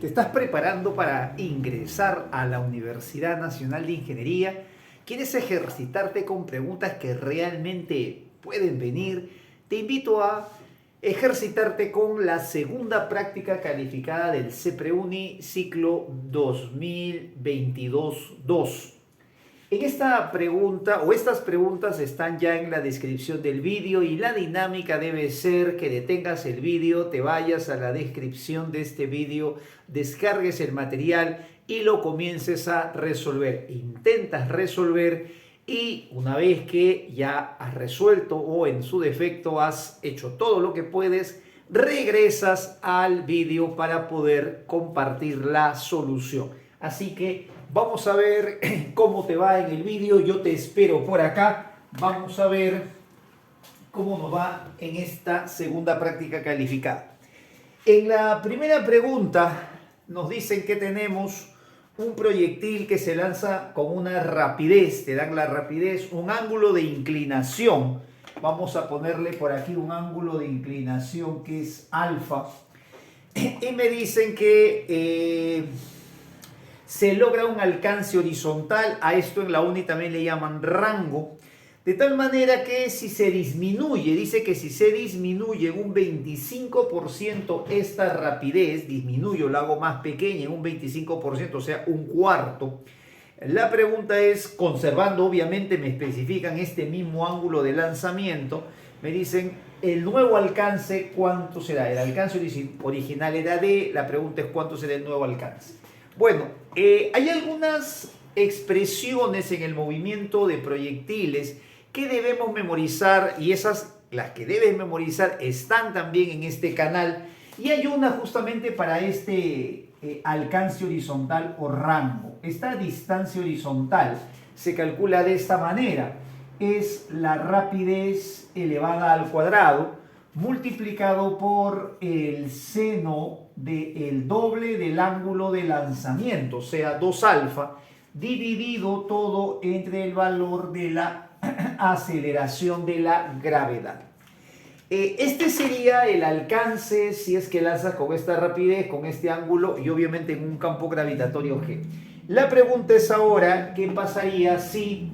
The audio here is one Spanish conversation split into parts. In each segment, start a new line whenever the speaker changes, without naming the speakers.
¿Te estás preparando para ingresar a la Universidad Nacional de Ingeniería? ¿Quieres ejercitarte con preguntas que realmente pueden venir? Te invito a ejercitarte con la segunda práctica calificada del CEPREUNI ciclo 2022-2. En esta pregunta o estas preguntas están ya en la descripción del vídeo y la dinámica debe ser que detengas el vídeo, te vayas a la descripción de este vídeo, descargues el material y lo comiences a resolver. Intentas resolver y una vez que ya has resuelto o en su defecto has hecho todo lo que puedes, regresas al vídeo para poder compartir la solución. Así que vamos a ver cómo te va en el vídeo. Yo te espero por acá. Vamos a ver cómo nos va en esta segunda práctica calificada. En la primera pregunta nos dicen que tenemos un proyectil que se lanza con una rapidez. Te dan la rapidez, un ángulo de inclinación. Vamos a ponerle por aquí un ángulo de inclinación que es alfa. Y me dicen que se logra un alcance horizontal, a esto en la UNI también le llaman rango, de tal manera que si se disminuye, dice que si se disminuye en un 25% esta rapidez, disminuyo, la hago más pequeña en un 25%, o sea, un cuarto. La pregunta es, conservando obviamente, me especifican este mismo ángulo de lanzamiento, me dicen el nuevo alcance, ¿cuánto será? El alcance original era D, la pregunta es ¿cuánto será el nuevo alcance? Bueno, hay algunas expresiones en el movimiento de proyectiles que debemos memorizar y esas, las que debes memorizar, están también en este canal y hay una justamente para este alcance horizontal o rango. Esta distancia horizontal se calcula de esta manera, es la rapidez elevada al cuadrado multiplicado por el seno del doble del ángulo de lanzamiento, o sea, 2 alfa, dividido todo entre el valor de la aceleración de la gravedad. Este sería el alcance si es que lanzas con esta rapidez, con este ángulo y obviamente en un campo gravitatorio G. La pregunta es ahora, ¿qué pasaría si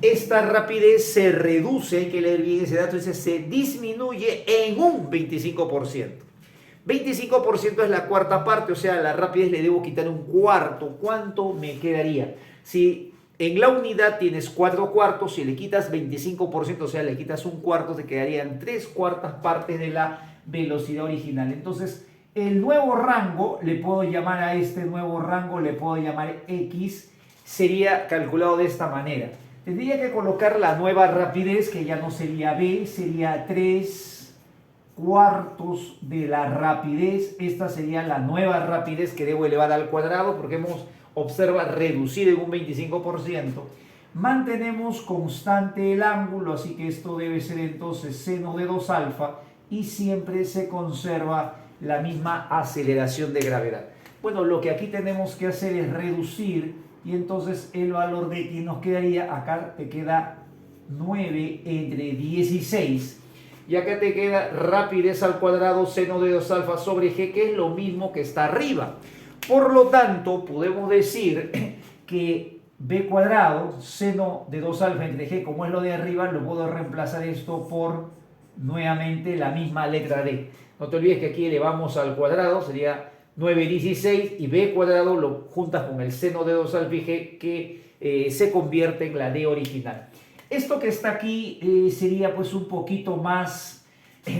esta rapidez se reduce? Hay que leer bien ese dato, dice se disminuye en un 25%. 25% es la cuarta parte, o sea, a la rapidez le debo quitar un cuarto. ¿Cuánto me quedaría? Si en la unidad tienes 4 cuartos, si le quitas 25%, o sea, le quitas un cuarto, te quedarían 3 cuartas partes de la velocidad original. Entonces, el nuevo rango, le puedo llamar a este nuevo rango, le puedo llamar X, sería calculado de esta manera. Tendría que colocar la nueva rapidez, que ya no sería B, sería 3 cuartos de la rapidez. Esta sería la nueva rapidez que debo elevar al cuadrado porque hemos, observa, reducido en un 25%. Mantenemos constante el ángulo, así que esto debe ser entonces seno de 2 alfa y siempre se conserva la misma aceleración de gravedad. Bueno, lo que aquí tenemos que hacer es reducir y entonces el valor de X nos quedaría, acá te queda 9 entre 16 y acá te queda rapidez al cuadrado seno de 2 alfa sobre G, que es lo mismo que está arriba. Por lo tanto, podemos decir que B cuadrado seno de 2 alfa entre G, como es lo de arriba, lo puedo reemplazar esto por nuevamente la misma letra D. No te olvides que aquí elevamos al cuadrado, sería 9/16 y B cuadrado lo juntas con el seno de 2 alfa y G que se convierte en la D original. Esto que está aquí sería pues un poquito más,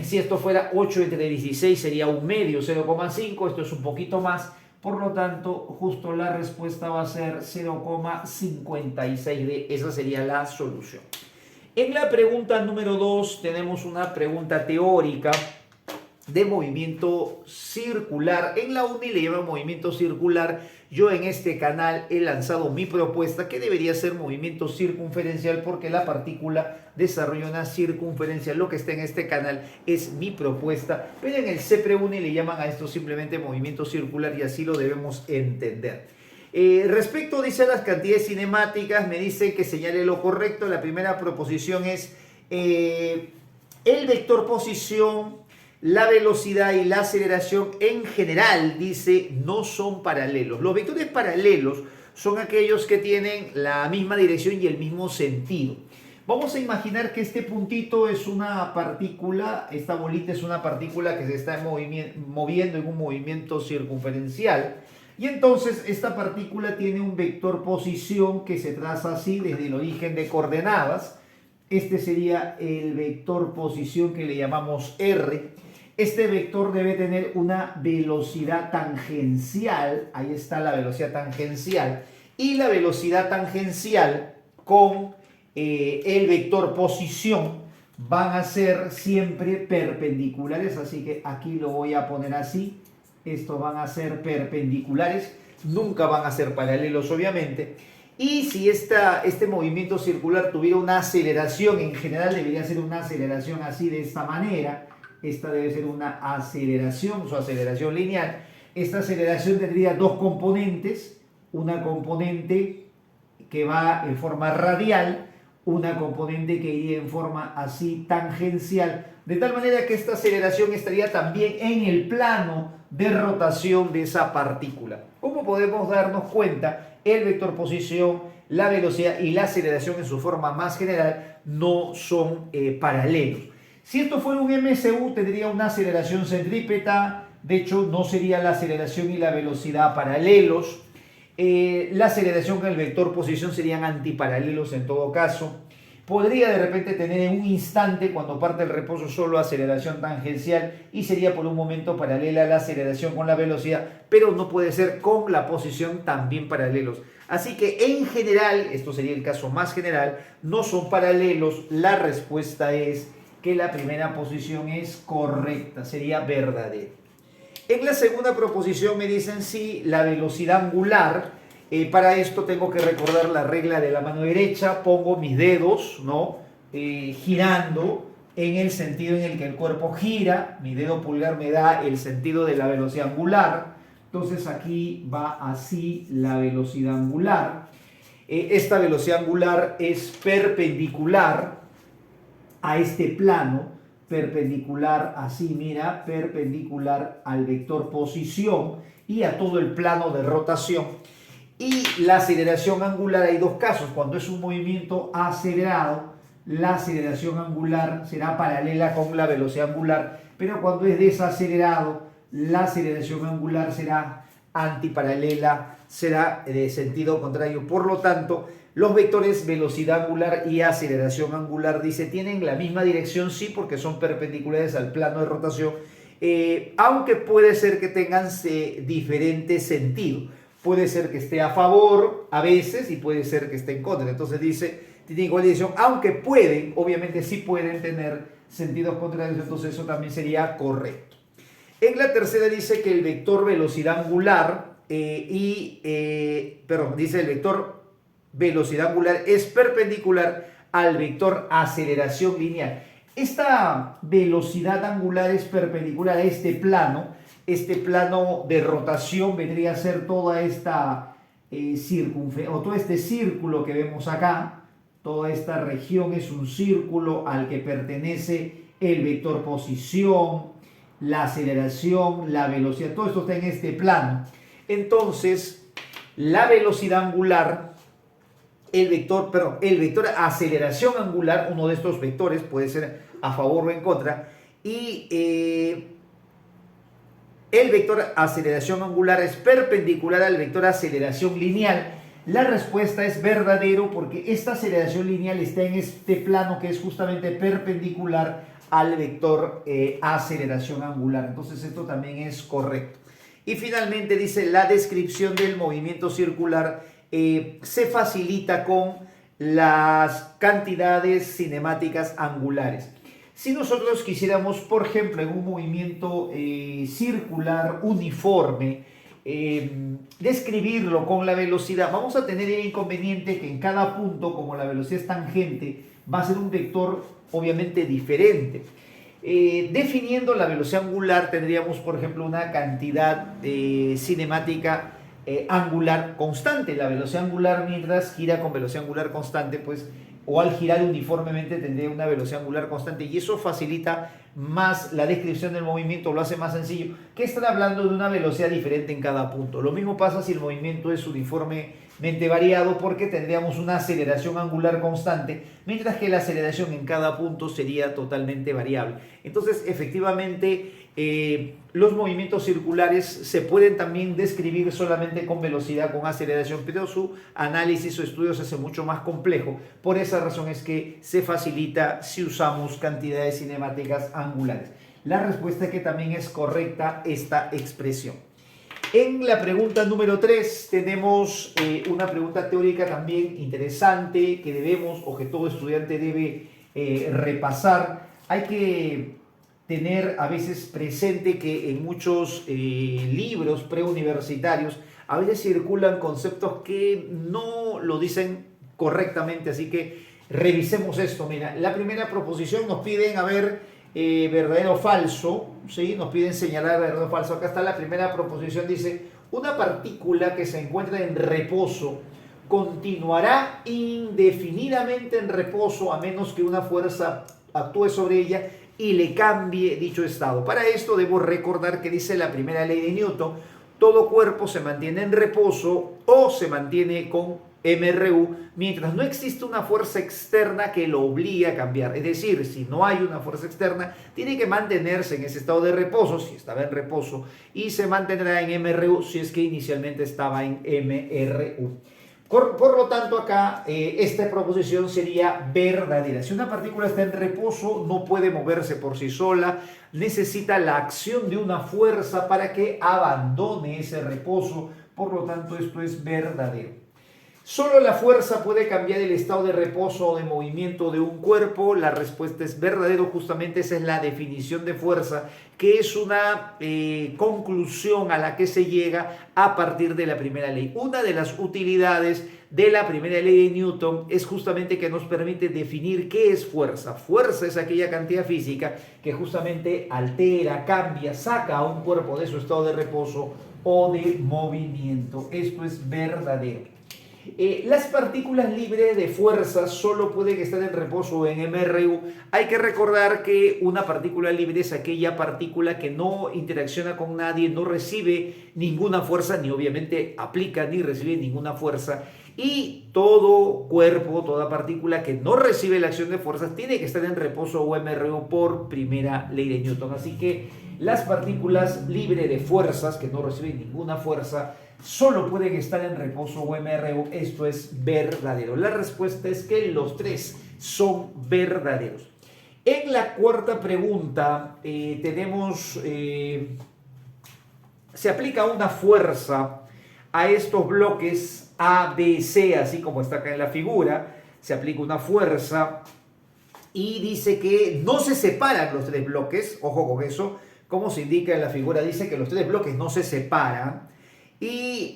si esto fuera 8 entre 16 sería un medio, 0,5, esto es un poquito más, por lo tanto justo la respuesta va a ser 0,56D, esa sería la solución. En la pregunta número 2 tenemos una pregunta teórica de movimiento circular. En la UNI le llaman movimiento circular. Yo en este canal he lanzado mi propuesta que debería ser movimiento circunferencial porque la partícula desarrolla una circunferencia. Lo que está en este canal es mi propuesta, pero en el CEPREUNI le llaman a esto simplemente movimiento circular y así lo debemos entender. Respecto, dice, a las cantidades cinemáticas, me dice que señale lo correcto. La primera proposición es el vector posición La velocidad y la aceleración en general, dice, no son paralelos. Los vectores paralelos son aquellos que tienen la misma dirección y el mismo sentido. Vamos a imaginar que este puntito es una partícula, esta bolita es una partícula que se está moviendo en un movimiento circunferencial. Y entonces esta partícula tiene un vector posición que se traza así desde el origen de coordenadas. Este sería el vector posición que le llamamos R. Este vector debe tener una velocidad tangencial, ahí está la velocidad tangencial, y la velocidad tangencial con el vector posición van a ser siempre perpendiculares, así que aquí lo voy a poner así, estos van a ser perpendiculares, nunca van a ser paralelos obviamente, y si este movimiento circular tuviera una aceleración, en general debería ser una aceleración así de esta manera. Esta debe ser una aceleración, su aceleración lineal. Esta aceleración tendría dos componentes, una componente que va en forma radial, una componente que iría en forma así tangencial, de tal manera que esta aceleración estaría también en el plano de rotación de esa partícula. ¿Cómo podemos darnos cuenta? El vector posición, la velocidad y la aceleración en su forma más general no son paralelos. Si esto fuera un MCU, tendría una aceleración centrípeta, de hecho no sería la aceleración y la velocidad paralelos. La aceleración con el vector posición serían antiparalelos en todo caso. Podría de repente tener en un instante, cuando parte el reposo, solo aceleración tangencial y sería por un momento paralela la aceleración con la velocidad, pero no puede ser con la posición también paralelos. Así que en general, esto sería el caso más general, no son paralelos. La respuesta es que la primera posición es correcta, sería verdadera. En la segunda proposición me dicen si la velocidad angular, para esto tengo que recordar la regla de la mano derecha, pongo mis dedos, ¿no? Girando en el sentido en el que el cuerpo gira, mi dedo pulgar me da el sentido de la velocidad angular, entonces aquí va así la velocidad angular. Esta velocidad angular es perpendicular a este plano, perpendicular así, mira, perpendicular al vector posición y a todo el plano de rotación. Y la aceleración angular, hay dos casos: cuando es un movimiento acelerado, la aceleración angular será paralela con la velocidad angular, pero cuando es desacelerado, la aceleración angular será antiparalela, será de sentido contrario. Por lo tanto, los vectores velocidad angular y aceleración angular, dice, tienen la misma dirección, sí, porque son perpendiculares al plano de rotación, aunque puede ser que tengan diferente sentido. Puede ser que esté a favor a veces y puede ser que esté en contra. Entonces dice, tiene igual dirección, aunque pueden, obviamente sí pueden tener sentidos contrarios, entonces eso también sería correcto. En la tercera dice que el vector velocidad angular dice el vector velocidad angular es perpendicular al vector aceleración lineal. Esta velocidad angular es perpendicular a este plano de rotación vendría a ser toda esta todo este círculo que vemos acá. Toda esta región es un círculo al que pertenece el vector posición, la aceleración, la velocidad, todo esto está en este plano. Entonces, la velocidad angular, el vector aceleración angular, uno de estos vectores puede ser a favor o en contra, y el vector aceleración angular es perpendicular al vector aceleración lineal. La respuesta es verdadero porque esta aceleración lineal está en este plano que es justamente perpendicular al vector aceleración angular. Entonces esto también es correcto. Y finalmente dice la descripción del movimiento circular se facilita con las cantidades cinemáticas angulares. Si nosotros quisiéramos, por ejemplo, en un movimiento circular uniforme, describirlo con la velocidad, vamos a tener el inconveniente que en cada punto, como la velocidad es tangente, va a ser un vector obviamente diferente. Definiendo la velocidad angular tendríamos, por ejemplo, una cantidad cinemática angular constante. La velocidad angular, mientras gira con velocidad angular constante, pues o al girar uniformemente tendría una velocidad angular constante, y eso facilita más la descripción del movimiento, lo hace más sencillo que estar hablando de una velocidad diferente en cada punto. Lo mismo pasa si el movimiento es uniformemente variado, porque tendríamos una aceleración angular constante, mientras que la aceleración en cada punto sería totalmente variable. Entonces, efectivamente, los movimientos circulares se pueden también describir solamente con velocidad, con aceleración, pero su análisis o estudio se hace mucho más complejo. Por esa razón es que se facilita si usamos cantidades cinemáticas angulares. La respuesta es que también es correcta esta expresión. En la pregunta número 3 tenemos una pregunta teórica también interesante que debemos, o que todo estudiante debe repasar. Hay que tener a veces presente que en muchos libros preuniversitarios a veces circulan conceptos que no lo dicen correctamente, así que revisemos esto. Mira, la primera proposición nos piden a ver verdadero o falso, ¿sí? Nos piden señalar verdadero o falso. Acá está la primera proposición, dice: una partícula que se encuentra en reposo continuará indefinidamente en reposo a menos que una fuerza actúe sobre ella y le cambie dicho estado. Para esto debo recordar que dice la primera ley de Newton: todo cuerpo se mantiene en reposo o se mantiene con MRU mientras no existe una fuerza externa que lo obligue a cambiar. Es decir, si no hay una fuerza externa, tiene que mantenerse en ese estado de reposo, si estaba en reposo, y se mantendrá en MRU si es que inicialmente estaba en MRU. Por lo tanto, acá esta proposición sería verdadera. Si una partícula está en reposo, no puede moverse por sí sola, necesita la acción de una fuerza para que abandone ese reposo. Por lo tanto, esto es verdadero. ¿Solo la fuerza puede cambiar el estado de reposo o de movimiento de un cuerpo? La respuesta es verdadero. Justamente esa es la definición de fuerza, que es una conclusión a la que se llega a partir de la primera ley. Una de las utilidades de la primera ley de Newton es justamente que nos permite definir qué es fuerza. Fuerza es aquella cantidad física que justamente altera, cambia, saca a un cuerpo de su estado de reposo o de movimiento. Esto es verdadero. Las partículas libres de fuerza solo pueden estar en reposo o en MRU. Hay que recordar que una partícula libre es aquella partícula que no interacciona con nadie, no recibe ninguna fuerza, ni obviamente aplica ni recibe ninguna fuerza. Y todo cuerpo, toda partícula que no recibe la acción de fuerzas tiene que estar en reposo o MRU por primera ley de Newton. Así que las partículas libres de fuerzas que no reciben ninguna fuerza solo pueden estar en reposo o MRU. Esto es verdadero. La respuesta es que los tres son verdaderos. En la cuarta pregunta tenemos, se aplica una fuerza a estos bloques A, B, C, así como está acá en la figura. Se aplica una fuerza y dice que no se separan los tres bloques. Ojo con eso, como se indica en la figura, dice que los tres bloques no se separan. Y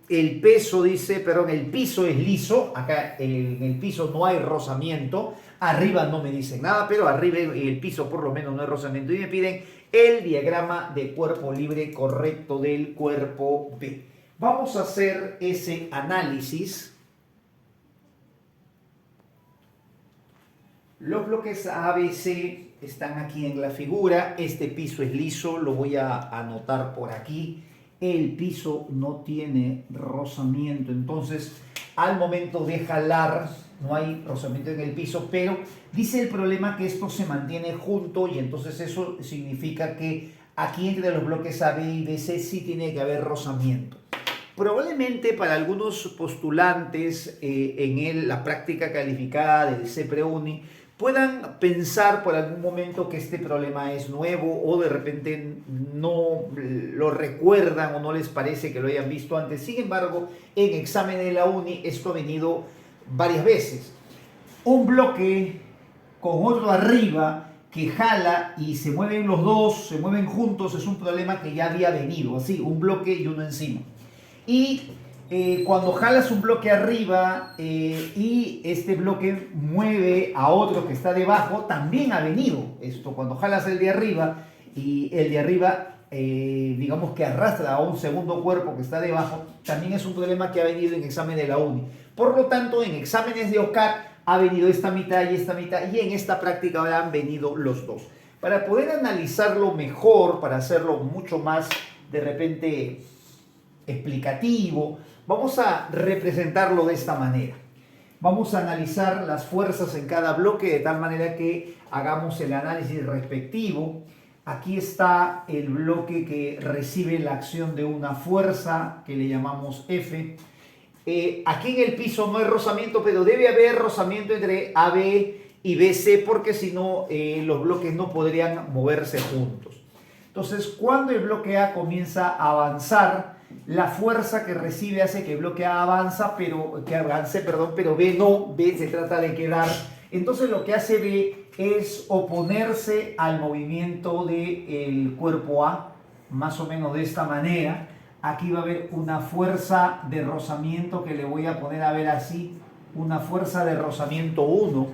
el peso dice, perdón, el piso es liso. Acá en el piso no hay rozamiento. Arriba no me dicen nada, pero arriba el piso por lo menos no hay rozamiento. Y me piden el diagrama de cuerpo libre correcto del cuerpo B. Vamos a hacer ese análisis. Los bloques A, B, C están aquí en la figura. Este piso es liso, lo voy a anotar por aquí. El piso no tiene rozamiento, entonces al momento de jalar no hay rozamiento en el piso, pero dice el problema que esto se mantiene junto, y entonces eso significa que aquí entre los bloques A, B y B, C sí tiene que haber rozamiento. Probablemente para algunos postulantes en la práctica calificada del CEPREUNI puedan pensar por algún momento que este problema es nuevo, o de repente no lo recuerdan o no les parece que lo hayan visto antes. Sin embargo, en examen de la UNI esto ha venido varias veces. Un bloque con otro arriba que jala y se mueven los dos, se mueven juntos, es un problema que ya había venido, así, un bloque y uno encima. Y cuando jalas un bloque arriba y este bloque mueve a otro que está debajo, también ha venido esto. Cuando jalas el de arriba y el de arriba, digamos que arrastra a un segundo cuerpo que está debajo, también es un problema que ha venido en examen de la UNI. Por lo tanto, en exámenes de OCAT ha venido esta mitad y esta mitad, y en esta práctica ahora han venido los dos. Para poder analizarlo mejor, para hacerlo mucho más de repente explicativo, vamos a representarlo de esta manera. Vamos a analizar las fuerzas en cada bloque de tal manera que hagamos el análisis respectivo. Aquí está el bloque que recibe la acción de una fuerza que le llamamos F. Aquí en el piso no hay rozamiento, pero debe haber rozamiento entre AB y BC porque si no los bloques no podrían moverse juntos. Entonces, cuando el bloque A comienza a avanzar, la fuerza que recibe hace que el bloque A avance, pero B no, B se trata de quedar. Entonces lo que hace B es oponerse al movimiento del cuerpo A, más o menos de esta manera. Aquí va a haber una fuerza de rozamiento que le voy a poner a ver así, una fuerza de rozamiento 1.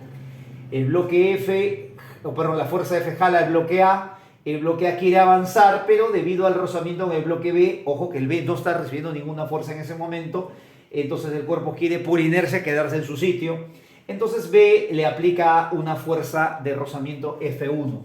El bloque F, la fuerza F jala el bloque A. El bloque A quiere avanzar, pero debido al rozamiento en el bloque B, ojo que el B no está recibiendo ninguna fuerza en ese momento, entonces el cuerpo quiere por inercia quedarse en su sitio. Entonces B le aplica una fuerza de rozamiento F1.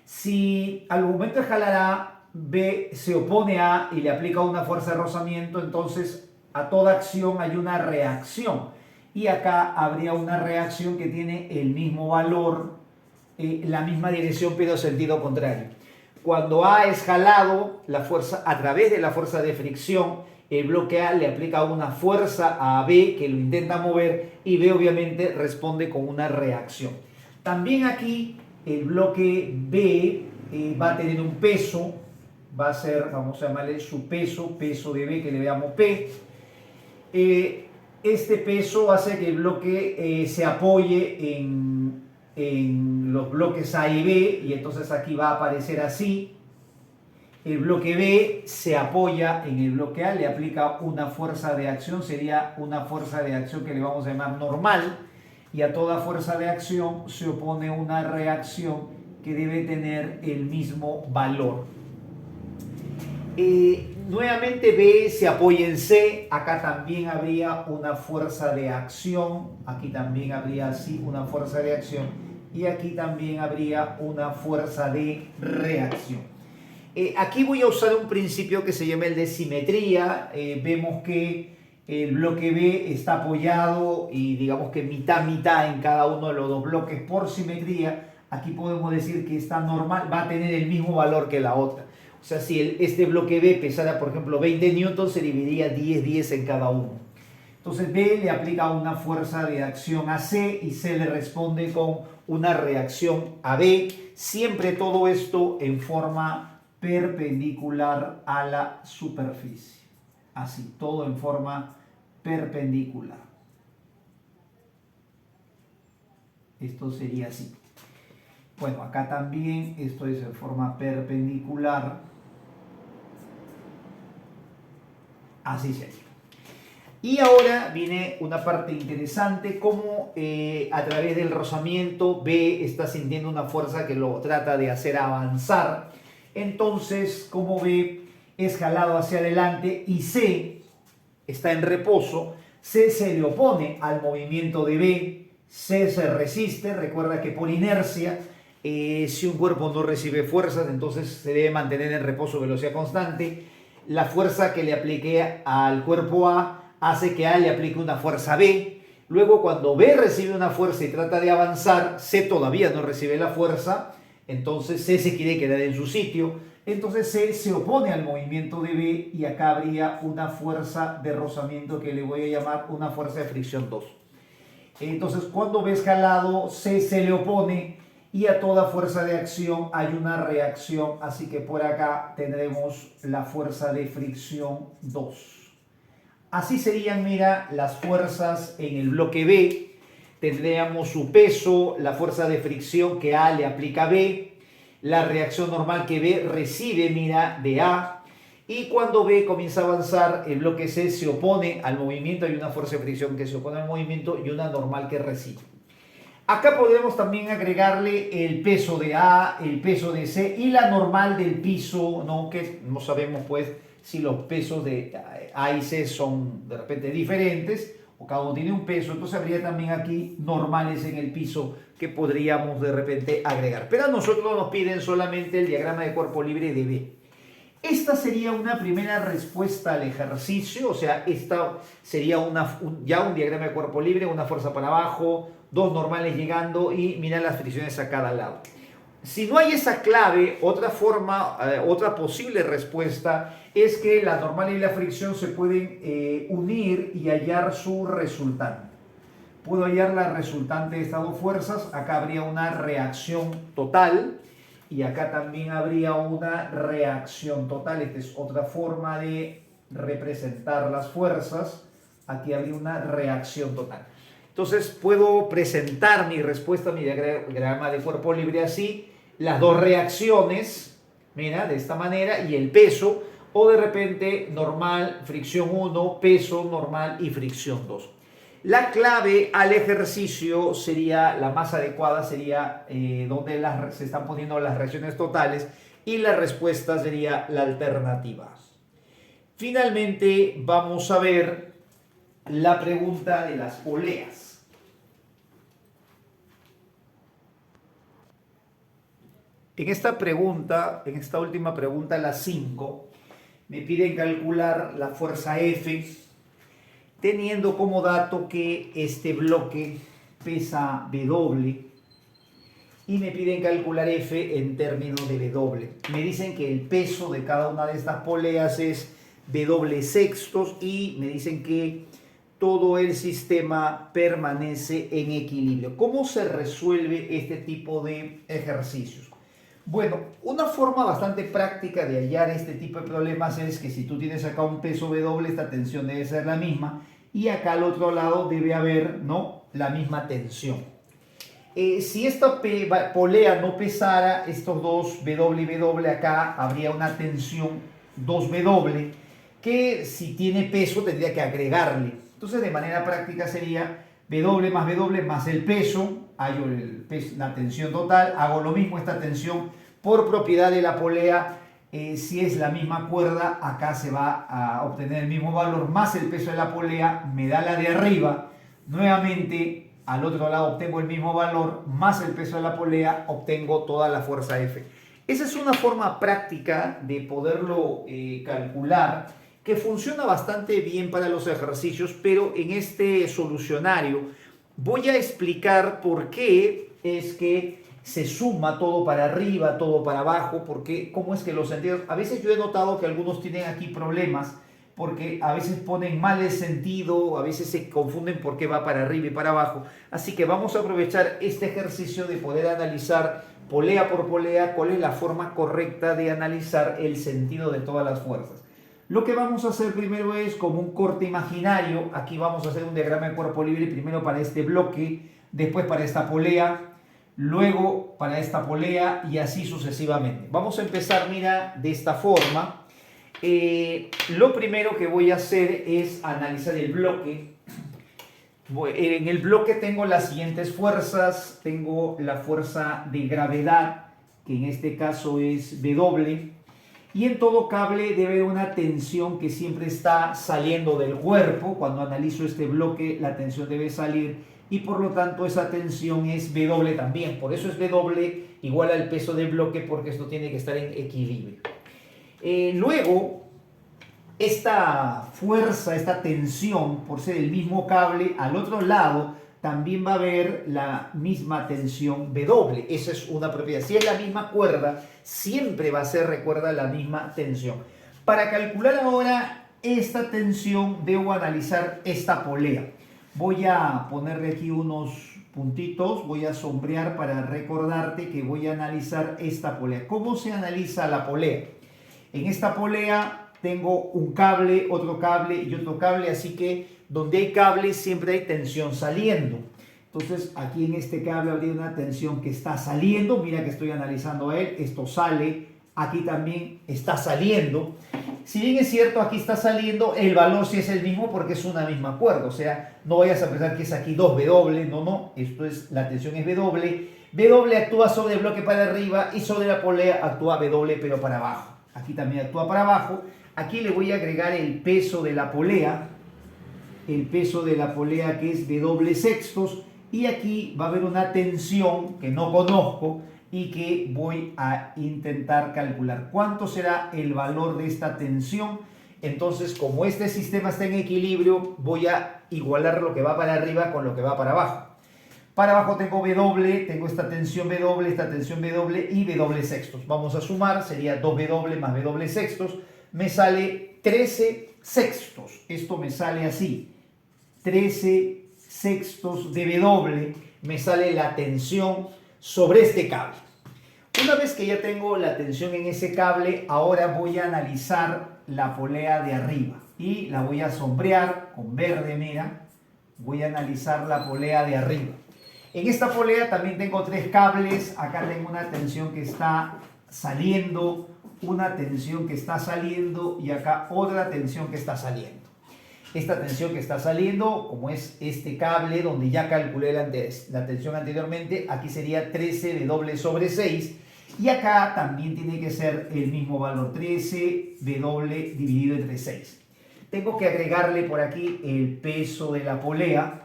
Si al momento de jalar A, B se opone a A y le aplica una fuerza de rozamiento, entonces a toda acción hay una reacción. Y acá habría una reacción que tiene el mismo valor, la misma dirección, pero sentido contrario. Cuando A es jalado, la fuerza, a través de la fuerza de fricción, el bloque A le aplica una fuerza a B que lo intenta mover y B obviamente responde con una reacción. También aquí el bloque B va a tener un peso, va a ser, vamos a llamarle su peso, peso de B que le veamos P. Este peso hace que el bloque se apoye en los bloques A y B, y entonces aquí va a aparecer así. El bloque B se apoya en el bloque A, le aplica una fuerza de acción, sería una fuerza de acción que le vamos a llamar normal, y a toda fuerza de acción se opone una reacción que debe tener el mismo valor. Nuevamente B se apoya en C, acá también habría una fuerza de acción, aquí también habría así una fuerza de acción y aquí también habría una fuerza de reacción. Aquí voy a usar un principio que se llama el de simetría. Vemos que el bloque B está apoyado y digamos que mitad en cada uno de los dos bloques por simetría. Aquí podemos decir que esta normal va a tener el mismo valor que la otra. O sea, si este bloque B pesara, por ejemplo, 20 newtons, se dividiría 10 en cada uno. Entonces B le aplica una fuerza de acción a C y C le responde con una reacción a B. Siempre todo esto en forma perpendicular a la superficie. Así, todo en forma perpendicular. Esto sería así. Bueno, acá también esto es en forma perpendicular. Así sería. Y ahora viene una parte interesante, como a través del rozamiento B está sintiendo una fuerza que lo trata de hacer avanzar. Entonces, como B es jalado hacia adelante y C está en reposo, C se le opone al movimiento de B, C se resiste. Recuerda que por inercia, si un cuerpo no recibe fuerzas, entonces se debe mantener en reposo a velocidad constante. La fuerza que le apliqué al cuerpo A hace que A le aplique una fuerza B. Luego, cuando B recibe una fuerza y trata de avanzar, C todavía no recibe la fuerza, entonces C se quiere quedar en su sitio. Entonces C se opone al movimiento de B y acá habría una fuerza de rozamiento que le voy a llamar una fuerza de fricción 2. Entonces, cuando B es jalado, C se le opone y a toda fuerza de acción hay una reacción, así que por acá tendremos la fuerza de fricción 2. Así serían, mira, las fuerzas en el bloque B. Tendríamos su peso, la fuerza de fricción que A le aplica a B, la reacción normal que B recibe, mira, de A, y cuando B comienza a avanzar, el bloque C se opone al movimiento, hay una fuerza de fricción que se opone al movimiento y una normal que recibe. Acá podemos también agregarle el peso de A, el peso de C y la normal del piso, ¿no? Que no sabemos pues si los pesos de A y C son de repente diferentes o cada uno tiene un peso, entonces habría también aquí normales en el piso que podríamos de repente agregar. Pero a nosotros nos piden solamente el diagrama de cuerpo libre de B. Esta sería una primera respuesta al ejercicio, o sea, esta sería ya un diagrama de cuerpo libre, una fuerza para abajo, dos normales llegando y mira las fricciones a cada lado. Si no hay esa clave, otra forma, otra posible respuesta es que la normal y la fricción se pueden unir y hallar su resultante. Puedo hallar la resultante de estas dos fuerzas, acá habría una reacción total y acá también habría una reacción total. Esta es otra forma de representar las fuerzas, aquí habría una reacción total. Entonces puedo presentar mi respuesta a mi diagrama de cuerpo libre así, las dos reacciones, mira, de esta manera, y el peso, o de repente normal, fricción 1, peso, normal y fricción 2. La clave al ejercicio sería, la más adecuada sería donde se están poniendo las reacciones totales y la respuesta sería la alternativa. Finalmente vamos a ver la pregunta de las poleas. En esta pregunta, en esta última pregunta, la 5, me piden calcular la fuerza F, teniendo como dato que este bloque pesa W y me piden calcular F en términos de W. Me dicen que el peso de cada una de estas poleas es W sextos y me dicen que todo el sistema permanece en equilibrio. ¿Cómo se resuelve este tipo de ejercicios? Bueno, una forma bastante práctica de hallar este tipo de problemas es que si tú tienes acá un peso W, esta tensión debe ser la misma y acá al otro lado debe haber, ¿no?, la misma tensión. Si esta polea no pesara, estos dos W y W acá, habría una tensión 2W que si tiene peso tendría que agregarle. Entonces de manera práctica sería W más el peso, hallo la tensión total, hago lo mismo, esta tensión por propiedad de la polea, si es la misma cuerda, acá se va a obtener el mismo valor, más el peso de la polea, me da la de arriba, nuevamente al otro lado obtengo el mismo valor, más el peso de la polea, obtengo toda la fuerza F. Esa es una forma práctica de poderlo calcular, que funciona bastante bien para los ejercicios, pero en este solucionario voy a explicar por qué es que se suma todo para arriba, todo para abajo, porque cómo es que los sentidos, a veces yo he notado que algunos tienen aquí problemas, porque a veces ponen mal el sentido, a veces se confunden por qué va para arriba y para abajo, así que vamos a aprovechar este ejercicio de poder analizar polea por polea cuál es la forma correcta de analizar el sentido de todas las fuerzas. Lo que vamos a hacer primero es como un corte imaginario, aquí vamos a hacer un diagrama de cuerpo libre primero para este bloque, después para esta polea, luego para esta polea y así sucesivamente. Vamos a empezar, mira, de esta forma. Lo primero que voy a hacer es analizar el bloque. En el bloque tengo las siguientes fuerzas. Tengo la fuerza de gravedad, que en este caso es W. Y en todo cable debe haber una tensión que siempre está saliendo del cuerpo. Cuando analizo este bloque, la tensión debe salir y por lo tanto esa tensión es W también. Por eso es W igual al peso del bloque, porque esto tiene que estar en equilibrio. Luego, esta fuerza, esta tensión, por ser el mismo cable, al otro lado también va a haber la misma tensión W. Esa es una propiedad. Si es la misma cuerda, siempre va a ser, recuerda, la misma tensión. Para calcular ahora esta tensión, debo analizar esta polea. Voy a ponerle aquí unos puntitos, voy a sombrear para recordarte que voy a analizar esta polea. ¿Cómo se analiza la polea? En esta polea tengo un cable, otro cable y otro cable, así que donde hay cable siempre hay tensión saliendo. Entonces aquí en este cable habría una tensión que está saliendo, mira que estoy analizando a él, esto sale, aquí también está saliendo. Si bien es cierto, aquí está saliendo, el valor sí es el mismo porque es una misma cuerda, o sea, no vayas a pensar que es aquí 2W, no, esto es, la tensión es W. W actúa sobre el bloque para arriba y sobre la polea actúa W pero para abajo. Aquí también actúa para abajo. Aquí le voy a agregar el peso de la polea. el peso de la polea que es W sextos, y aquí va a haber una tensión que no conozco y que voy a intentar calcular. ¿Cuánto será el valor de esta tensión? Entonces, como este sistema está en equilibrio, voy a igualar lo que va para arriba con lo que va para abajo. Para abajo tengo W, tengo esta tensión W, esta tensión W y W sextos. Vamos a sumar, sería 2W más W sextos. Me sale 13 sextos. Esto me sale así. 13 sextos de W me sale la tensión sobre este cable. Una vez que ya tengo la tensión en ese cable, ahora voy a analizar la polea de arriba y la voy a sombrear con verde, mira. Voy a analizar la polea de arriba. En esta polea también tengo 3 cables. Acá tengo una tensión que está saliendo, una tensión que está saliendo y acá otra tensión que está saliendo. Esta tensión que está saliendo, como es este cable donde ya calculé la tensión anteriormente, aquí sería 13 W sobre 6. Y acá también tiene que ser el mismo valor, 13 W dividido entre 6. Tengo que agregarle por aquí el peso de la polea,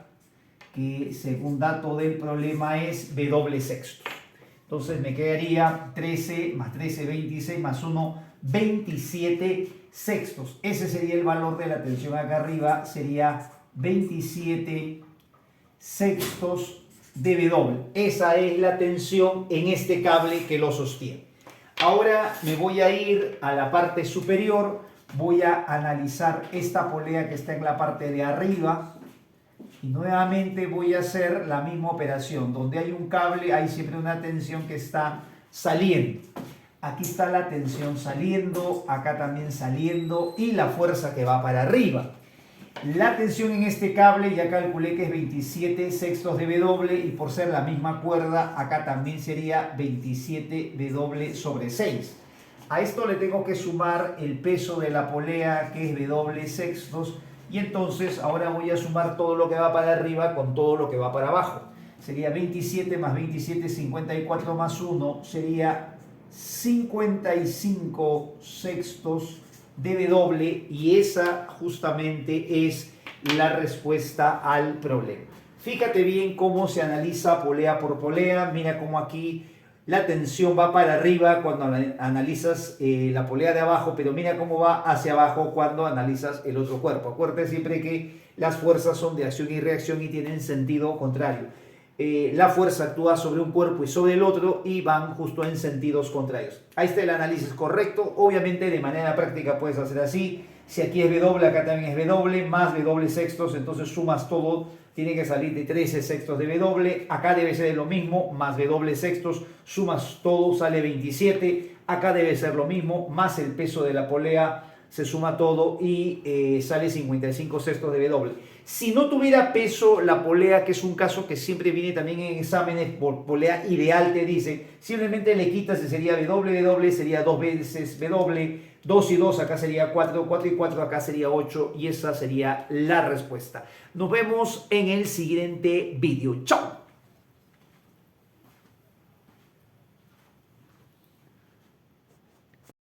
que según dato del problema es W sextos. Entonces me quedaría 13 más 13, 26 más 1, 27 sextos. Ese sería el valor de la tensión acá arriba, sería 27 sextos de W. Esa es la tensión en este cable que lo sostiene. Ahora me voy a ir a la parte superior, voy a analizar esta polea que está en la parte de arriba. Y nuevamente voy a hacer la misma operación. Donde hay un cable hay siempre una tensión que está saliendo. Aquí está la tensión saliendo, acá también saliendo y la fuerza que va para arriba. La tensión en este cable ya calculé que es 27 sextos de W y por ser la misma cuerda acá también sería 27 W sobre 6. A esto le tengo que sumar el peso de la polea que es W sextos. Y entonces ahora voy a sumar todo lo que va para arriba con todo lo que va para abajo. Sería 27 más 27, 54 más 1, sería 55 sextos de W, y esa justamente es la respuesta al problema. Fíjate bien cómo se analiza polea por polea. Mira cómo aquí la tensión va para arriba cuando analizas la polea de abajo, pero mira cómo va hacia abajo cuando analizas el otro cuerpo. Acuérdate siempre que las fuerzas son de acción y reacción y tienen sentido contrario. La fuerza actúa sobre un cuerpo y sobre el otro y van justo en sentidos contrarios. Ahí está el análisis correcto. Obviamente de manera práctica puedes hacer así. Si aquí es W, acá también es W, más W sextos, entonces sumas todo. Tiene que salir de 13 sextos de W. Acá debe ser lo mismo, más W sextos, sumas todo, sale 27. Acá debe ser lo mismo, más el peso de la polea, se suma todo y sale 55 sextos de W. Si no tuviera peso la polea, que es un caso que siempre viene también en exámenes por polea ideal, te dice, simplemente le quitas y sería W, sería 2 veces W, 2 y 2 acá sería 4, 4 y 4 acá sería 8, y esa sería la respuesta. Nos vemos en el siguiente vídeo. ¡Chao!